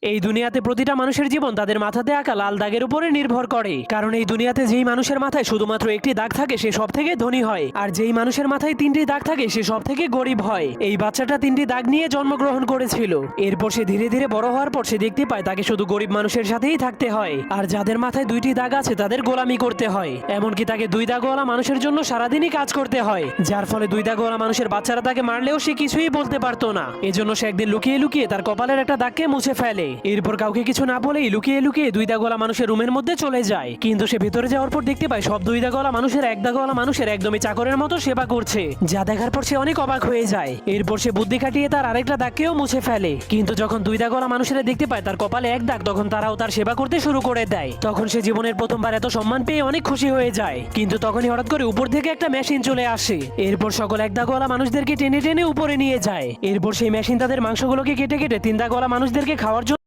এই দুনিয়াতে প্রতিটা মানুষের জীবন তাদের মাথাতে আঁকা লাল দাগের উপরে নির্ভর করে। কারণ এই দুনিয়াতে যেই মানুষের মাথায় শুধুমাত্র একটি দাগ থাকে সে সব থেকে ধনী হয়, আর যেই মানুষের মাথায় তিনটি দাগ থাকে সে সব থেকে গরিব হয়। এই বাচ্চাটা তিনটি দাগ নিয়ে জন্মগ্রহণ করেছিল। এরপর সে ধীরে ধীরে বড় হওয়ার পর সে দেখতে পায় তাকে শুধু গরিব মানুষের সাথেই থাকতে হয়, আর যাদের মাথায় দুইটি দাগ আছে তাদের গোলামি করতে হয়। এমনকি তাকে দুই দাগওয়ালা মানুষের জন্য সারাদিনই কাজ করতে হয়, যার ফলে দুই দাগওয়ালা মানুষের বাচ্চারা তাকে মারলেও সে কিছুই বলতে পারতো না। এজন্য সে একদিন লুকিয়ে লুকিয়ে তার কপালের একটা দাগকে মুছে ফেলে। এরপর কাউকে কিছু না বলেই লুকিয়ে লুকিয়ে দুই দাগওয়ালা মানুষের রুমের মধ্যে চলে যায়। কিন্তু সে ভিতরে যাওয়ার পর দেখতে পায় সব দুই দাগওয়ালা মানুষের এক দাগওয়ালা মানুষের একদমই চাকরের মতো সেবা করছে, যা দেখার পর সে অনেক অবাক হয়ে যায়। এরপর সে বুদ্ধি খাটিয়ে তার আরেকটা দাগকেও মুছে ফেলে। কিন্তু যখন দুই দাগওয়ালা মানুষেরা দেখতে পায় তার কপালে এক দাগ, তখন তারাও তার সেবা করতে শুরু করে দেয়। তখন সে জীবনের প্রথমবার এত সম্মান পেয়ে অনেক খুশি হয়ে যায়। কিন্তু তখনই হঠাৎ করে উপর থেকে একটা মেশিন চলে আসে। এরপর সকল এক দাগওয়ালা মানুষদেরকে টেনে টেনে উপরে নিয়ে যায়। এরপর সেই মেশিন তাদের মাংসগুলোকে কেটে কেটে তিন দাগওয়ালা মানুষদেরকে খাওয়ার জন্য